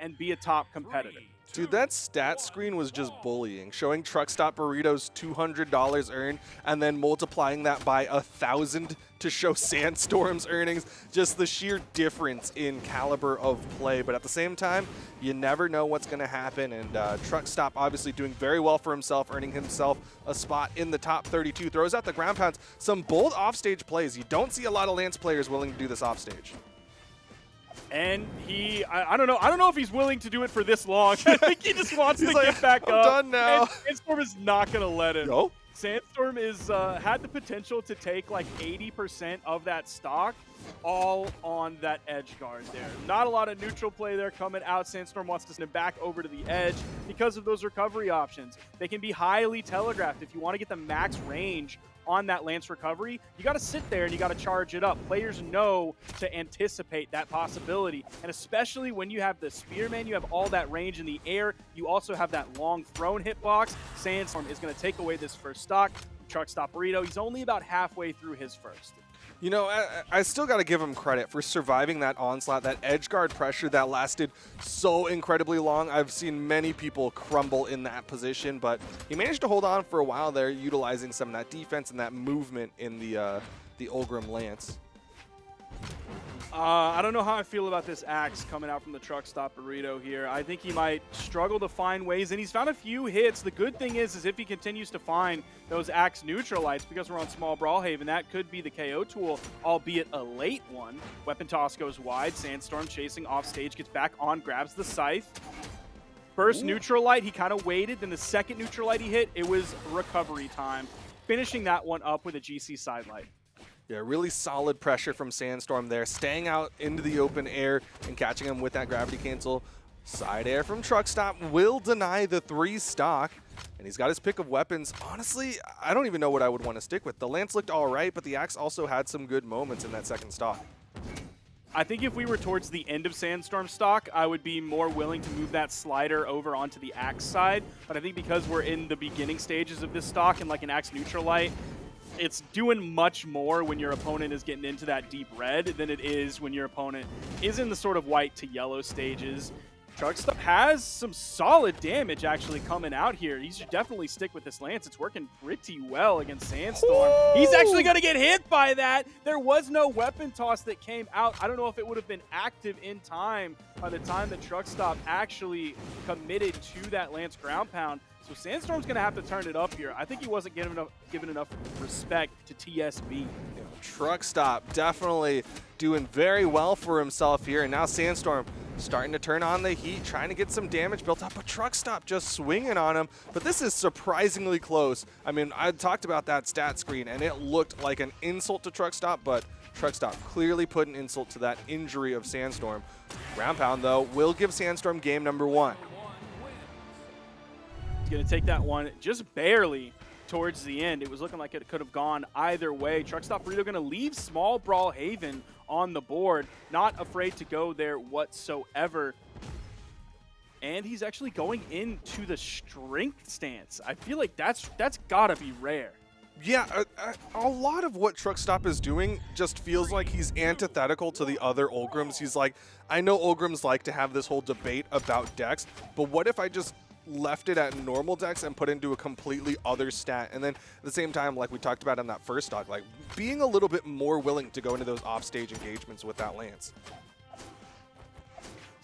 and be a top competitor. Dude, that stat screen was just bullying, showing TruckStopBurrito's $200 earned and then multiplying that by 1,000 to show Sandstorm's earnings. Just the sheer difference in caliber of play. But at the same time, you never know what's going to happen. And TruckStop obviously doing very well for himself, earning himself a spot in the top 32. Throws out the ground pounds. Some bold offstage plays. You don't see a lot of Lance players willing to do this offstage. And I don't know if he's willing to do it for this long. I think he just wants to get back up. Done now. And Sandstorm is not going to let him. No. Sandstorm is had the potential to take like 80% of that stock all on that edge guard there. Not a lot of neutral play there coming out. Sandstorm wants to send him back over to the edge because of those recovery options. They can be highly telegraphed. If you want to get the max range on that Lance recovery, you got to sit there and you got to charge it up. Players know to anticipate that possibility, and especially when you have the Spearman, you have all that range in the air, you also have that long thrown hitbox. Sandstorm is going to take away this first stock from TruckStopBurrito. He's only about halfway through his first. You know, I still got to give him credit for surviving that onslaught, that edge guard pressure that lasted so incredibly long. I've seen many people crumble in that position, but he managed to hold on for a while there, utilizing some of that defense and that movement in the Ulgrim Lance. I don't know how I feel about this axe coming out from the TruckStopBurrito here. I think he might struggle to find ways, and he's found a few hits. The good thing is if he continues to find those axe neutralites, because we're on small Brawlhalla, that could be the KO tool, albeit a late one. Weapon toss goes wide. Sandstorm chasing off stage, gets back on, grabs the scythe. First neutral light, he kind of waited. Then the second neutral light he hit, it was recovery time. Finishing that one up with a GC side light. Yeah, really solid pressure from Sandstorm there, staying out into the open air and catching him with that gravity cancel. Side air from TruckStop will deny the 3 stock, and he's got his pick of weapons. Honestly, I don't even know what I would want to stick with. The Lance looked all right, but the axe also had some good moments in that second stock. I think if we were towards the end of Sandstorm stock, I would be more willing to move that slider over onto the axe side. But I think because we're in the beginning stages of this stock and like an axe neutral light, it's doing much more when your opponent is getting into that deep red than it is when your opponent is in the sort of white to yellow stages. TruckStop has some solid damage actually coming out here. He should definitely stick with this Lance. It's working pretty well against Sandstorm. Ooh. He's actually going to get hit by that. There was no weapon toss that came out. I don't know if it would have been active in time by the time that TruckStop actually committed to that Lance ground pound. So Sandstorm's going to have to turn it up here. I think he wasn't given enough respect to TSB. TruckStop definitely doing very well for himself here, and now Sandstorm starting to turn on the heat, trying to get some damage built up, but TruckStop just swinging on him. But this is surprisingly close. I mean, I talked about that stat screen, and it looked like an insult to TruckStop, but TruckStop clearly put an insult to that injury of Sandstorm. Ground pound, though, will give Sandstorm game number 1. He's going to take that one just barely towards the end. It was looking like it could have gone either way. TruckStopBurrito going to leave small Brawlhalla on the board. Not afraid to go there whatsoever. And he's actually going into the strength stance. I feel like that's got to be rare. Yeah, a lot of what TruckStop is doing just feels like he's antithetical to the other Ulgrims. He's like, I know Ulgrims like to have this whole debate about decks, but what if I just left it at normal decks and put into a completely other stat? And then at the same time, like we talked about in that first stock, like being a little bit more willing to go into those offstage engagements with that Lance.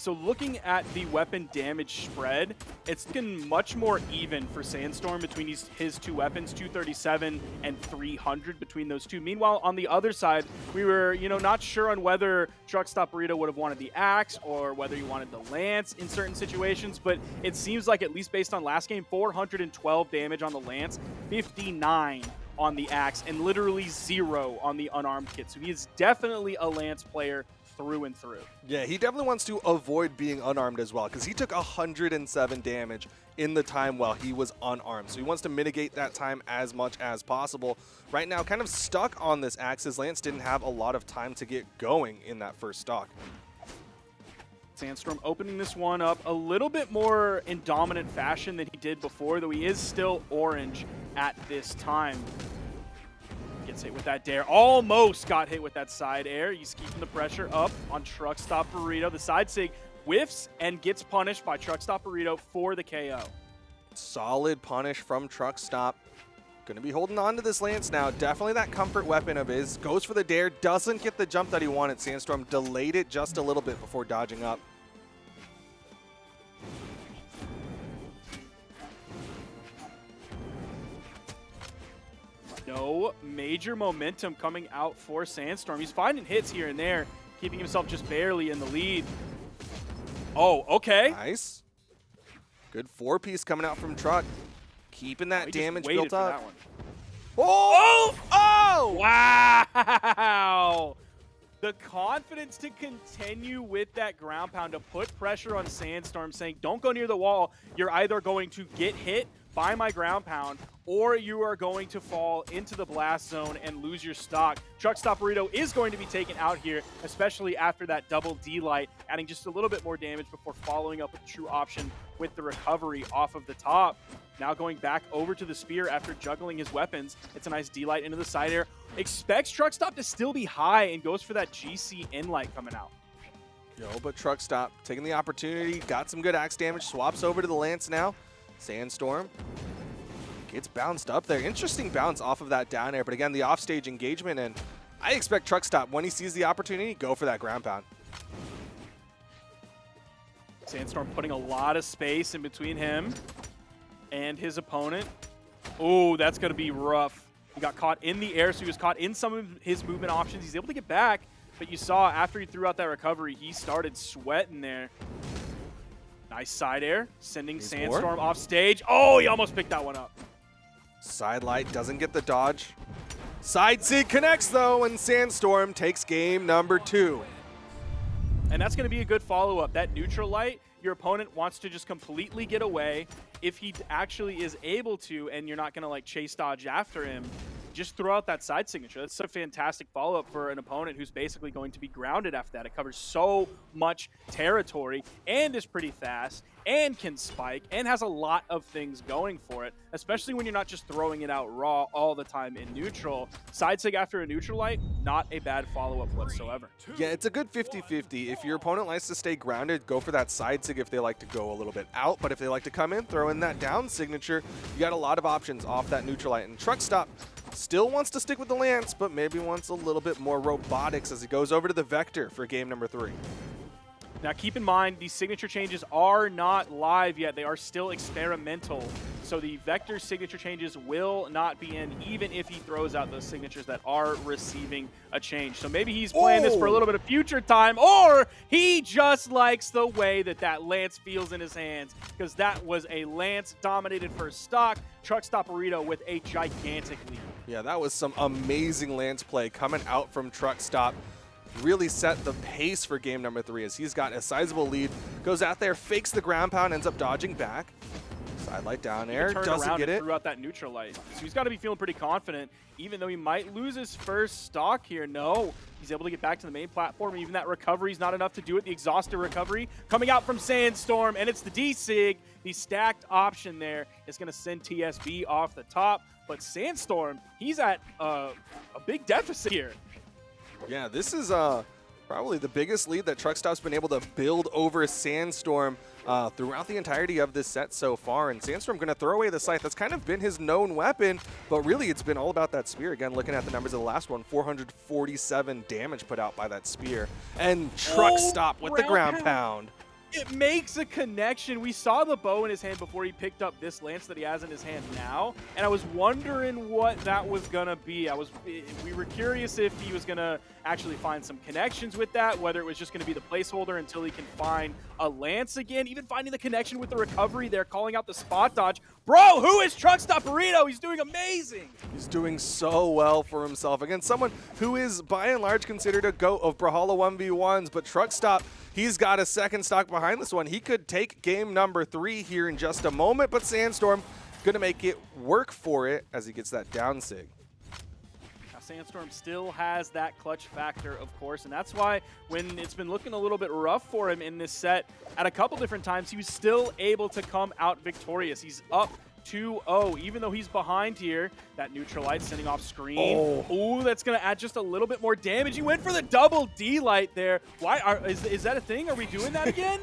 So looking at the weapon damage spread, it's looking much more even for Sandstorm between his 2 weapons, 237 and 300 between those two. Meanwhile, on the other side, we were, not sure on whether TruckStopBurrito would have wanted the axe or whether he wanted the Lance in certain situations, but it seems like, at least based on last game, 412 damage on the Lance, 59 on the axe, and literally 0 on the unarmed kit. So he is definitely a Lance player through and through. Yeah, he definitely wants to avoid being unarmed as well, because he took 107 damage in the time while he was unarmed. So he wants to mitigate that time as much as possible. Right now, kind of stuck on this axe, as Lance didn't have a lot of time to get going in that first stock. Sandstorm opening this one up a little bit more in dominant fashion than he did before, though he is still orange at this time. Gets hit with that dare. Almost got hit with that side air. He's keeping the pressure up on TruckStopBurrito. The side sig whiffs and gets punished by TruckStopBurrito for the KO. Solid punish from TruckStop. Going to be holding on to this Lance now. Definitely that comfort weapon of his. Goes for the dare. Doesn't get the jump that he wanted. Sandstorm delayed it just a little bit before dodging up. No major momentum coming out for Sandstorm. He's finding hits here and there, keeping himself just barely in the lead. Oh, okay. Nice. Good 4-piece coming out from Truck. Keeping that damage built up. Oh! Oh! Wow! The confidence to continue with that ground pound, to put pressure on Sandstorm, saying, don't go near the wall. You're either going to get hit by my ground pound, or you are going to fall into the blast zone and lose your stock. TruckStopBurrito is going to be taken out here, especially after that double D-light, adding just a little bit more damage before following up with the true option with the recovery off of the top. Now going back over to the spear after juggling his weapons. It's a nice D-light into the side air. Expects TruckStop to still be high and goes for that GC in-light coming out. Yo, but TruckStop taking the opportunity, got some good axe damage, swaps over to the Lance now. Sandstorm gets bounced up there. Interesting bounce off of that down air, but again, the offstage engagement, and I expect TruckStop, when he sees the opportunity, go for that ground pound. Sandstorm putting a lot of space in between him and his opponent. Oh, that's going to be rough. He got caught in the air, so he was caught in some of his movement options. He's able to get back, but you saw after he threw out that recovery, he started sweating there. Nice side air, sending Sandstorm off stage. Oh, he almost picked that one up. Side light doesn't get the dodge. Side sig connects though, and Sandstorm takes game number 2. And that's going to be a good follow-up. That neutral light, your opponent wants to just completely get away. If he actually is able to, and you're not going to like chase dodge after him, just throw out that side signature. That's a fantastic follow-up for an opponent who's basically going to be grounded after that. It covers so much territory and is pretty fast and can spike and has a lot of things going for it, especially when you're not just throwing it out raw all the time in neutral. Side sig after a neutral light, not a bad follow-up whatsoever. Yeah, it's a good 50-50. If your opponent likes to stay grounded, go for that side sig if they like to go a little bit out. But if they like to come in, throw in that down signature, you got a lot of options off that neutral light. And TruckStop still wants to stick with the Lance, but maybe wants a little bit more robotics as he goes over to the Vector for game number 3. Now keep in mind, these signature changes are not live yet. They are still experimental. So the Vector signature changes will not be in, even if he throws out those signatures that are receiving a change. So maybe he's playing this for a little bit of future time, or he just likes the way that that Lance feels in his hands, because that was a Lance-dominated first stock. TruckStopBurrito with a gigantic lead. Yeah, that was some amazing Lance play coming out from TruckStop. Really set the pace for game number 3 as he's got a sizable lead. Goes out there, fakes the ground pound, ends up dodging back. Side light down air, doesn't get it. Threw out that neutral light. So he's got to be feeling pretty confident, even though he might lose his first stock here. No, he's able to get back to the main platform. Even that recovery is not enough to do it. The exhausted recovery coming out from Sandstorm, and it's the D-Sig. The stacked option there is going to send TSB off the top. But Sandstorm, he's at a big deficit here. Yeah, this is probably the biggest lead that TruckStop's been able to build over Sandstorm throughout the entirety of this set so far. And Sandstorm going to throw away the scythe. That's kind of been his known weapon, but really it's been all about that spear. Again, looking at the numbers of the last one, 447 damage put out by that spear. And TruckStop with the ground pound. It makes a connection. We saw the bow in his hand before he picked up this lance that he has in his hand now, and I was wondering what that was gonna be. We were curious if he was gonna actually find some connections with that, whether it was just gonna be the placeholder until he can find a lance again. Even finding the connection with the recovery there, calling out the spot dodge. Bro, who is TruckStopBurrito? He's doing amazing. He's doing so well for himself against someone who is by and large considered a GOAT of Brawlhalla 1v1s, but TruckStop, he's got a second stock behind this one. He could take game number 3 here in just a moment, but Sandstorm going to make it work for it as he gets that down sig. Now Sandstorm still has that clutch factor, of course, and that's why when it's been looking a little bit rough for him in this set, at a couple different times, he was still able to come out victorious. He's up 2-0, even though he's behind here. That neutral light sending off screen. Oh, that's going to add just a little bit more damage. He went for the double D light there. Why is that a thing? Are we doing that again?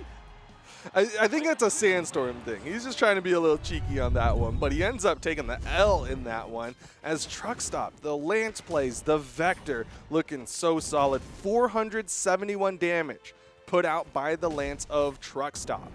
I think it's a Sandstorm thing. He's just trying to be a little cheeky on that one, but he ends up taking the L in that one as TruckStop, the Lance plays, the Vector, looking so solid. 471 damage put out by the Lance of TruckStop.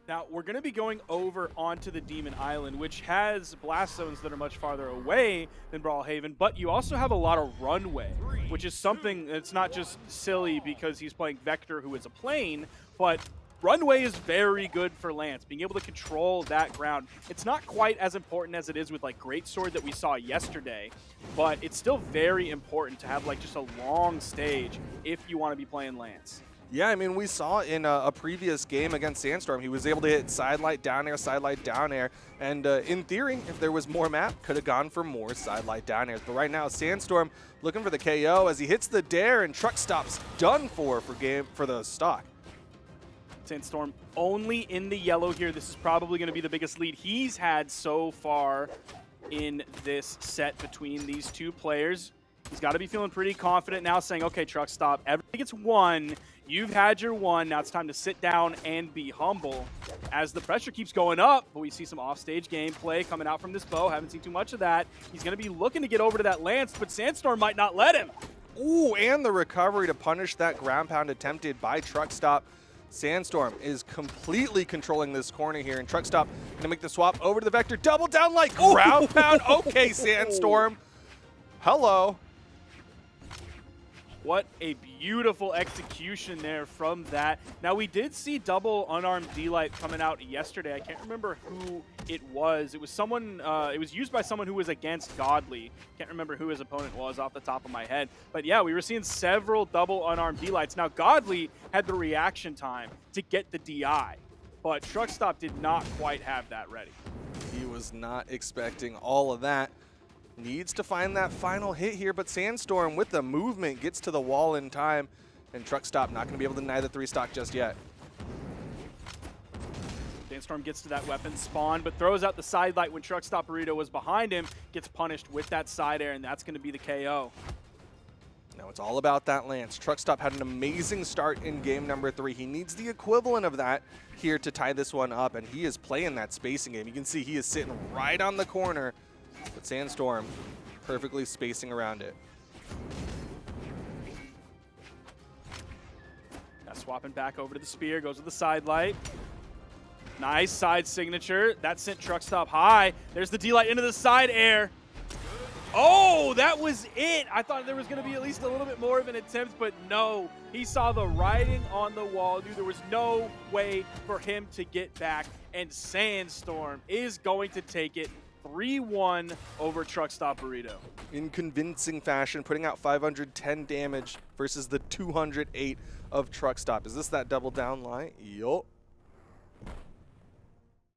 Now, we're going to be going over onto the Demon Island, which has blast zones that are much farther away than Brawlhaven, but you also have a lot of runway, which is something that's not just silly because he's playing Vector, who is a plane, but runway is very good for Lance, being able to control that ground. It's not quite as important as it is with like Greatsword that we saw yesterday, but it's still very important to have like just a long stage if you want to be playing Lance. Yeah, I mean, we saw in a previous game against Sandstorm, he was able to hit side light, down air, and in theory, if there was more map, could have gone for more side light, down airs. But right now, Sandstorm looking for the KO as he hits the dare, and TruckStop's done for the stock. Sandstorm only in the yellow here. This is probably going to be the biggest lead he's had so far in this set between these two players. He's got to be feeling pretty confident now, saying, okay, TruckStop, everybody gets one. You've had your one. Now it's time to sit down and be humble as the pressure keeps going up. But we see some offstage gameplay coming out from this bow. Haven't seen too much of that. He's going to be looking to get over to that Lance, but Sandstorm might not let him. Ooh, and the recovery to punish that ground pound attempted by TruckStop. Sandstorm is completely controlling this corner here, and TruckStop going to make the swap over to the Vector. Double down like ground pound. Okay, Sandstorm. Hello. What a beautiful execution there from that. Now, we did see double unarmed D-Light coming out yesterday. I can't remember who it was. It was someone, it was used by someone who was against Godly. Can't remember who his opponent was off the top of my head. But yeah, we were seeing several double unarmed D-Lights. Now, Godly had the reaction time to get the DI, but TruckStop did not quite have that ready. He was not expecting all of that. Needs to find that final hit here, but Sandstorm with the movement gets to the wall in time, and TruckStop not going to be able to deny the 3-stock just yet. Sandstorm gets to that weapon spawn, but throws out the side light when TruckStopBurrito was behind him, gets punished with that side air, and that's going to be the KO. Now it's all about that Lance. TruckStop had an amazing start in game number 3. He needs the equivalent of that here to tie this one up, and he is playing that spacing game. You can see he is sitting right on the corner, but Sandstorm perfectly spacing around it. Now swapping back over to the spear, goes with the side light. Nice side signature. That sent TruckStop high. There's the D-Light into the side air. Oh, that was it. I thought there was going to be at least a little bit more of an attempt, but no. He saw the writing on the wall. Knew there was no way for him to get back, and Sandstorm is going to take it 3-1 over TruckStopBurrito. In convincing fashion, putting out 510 damage versus the 208 of TruckStop. Is this that double down line? Yup.